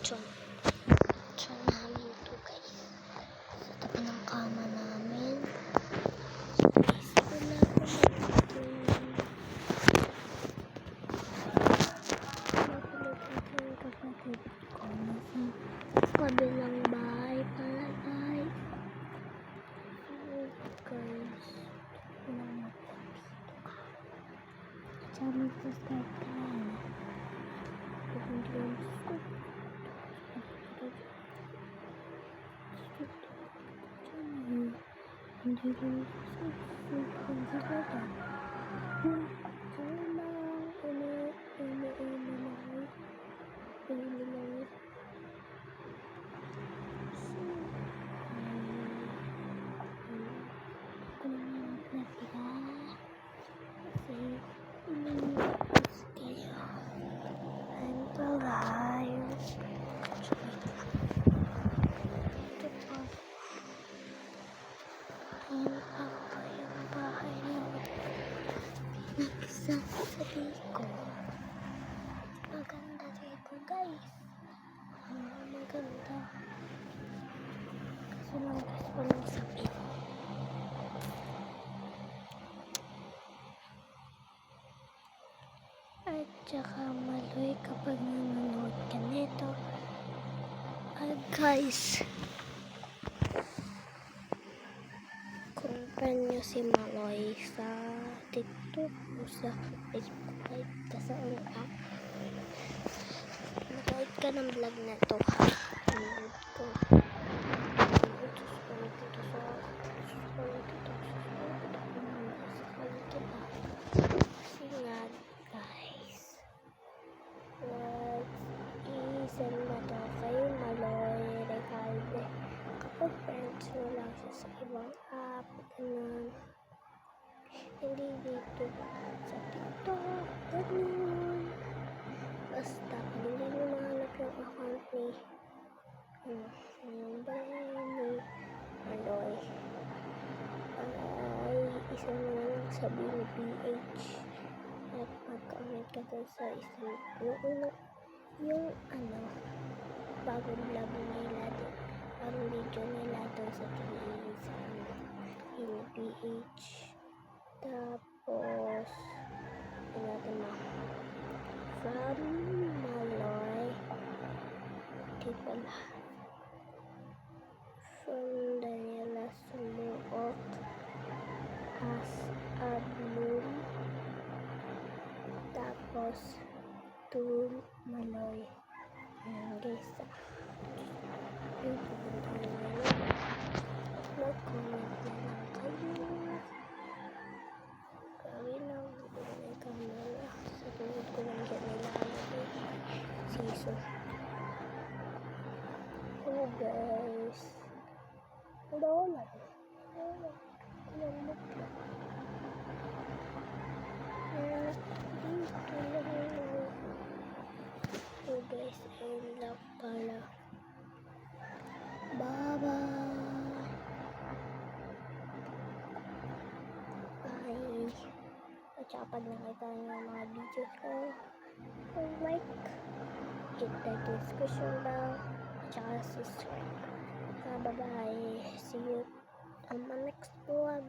Tiyan. Tiyan namin ito guys. Sa tabi ng kama namin. Guys, wala ko yung kapatid ko. Nasa kabilang bahay pala guys. Guys. Subscribe ka. Nagsasabi ko maganda dito guys. Maganda kasi lang guys walang sakit. At saka Maloy kapag nanonood ka nito. At guys, kung friend nyo si Maloy sa TikTok o sa Facebook, like ka sa app, nanood ka ng vlog na to ha. Nanood ko. Kasi nga guys, send na to kay Maloy Recalde. Kapag friends mo lang siya sa ibang app, ganun. Hindi dito sa TikTok, ganun. Basta, hindi mo mahanap yung account ni Maloy. Ay, isa mo lang sabihin PH. At mag-comment ka dun sa isang, yung bagong vlog nila dun. Bagong video nila dun sa PH. Tapos, natin mo. From Maloy. Di pala. From Daniela Sumuot. As a Bloom. Tapos, to Maloy. Ayan guys. Yung pupunta nyo na mag-comment na lang kayo. Gawin lang. May camera. Sa tulad ko lang dyan nilalagay. Season. Hello guys. Wala. So guys, ayun lang pala. Bye-bye. Bye. At saka pag nakita nyo yung mga videos ko, like, hit the description down, at saka subscribe. Bye-bye. See you on my next vlog.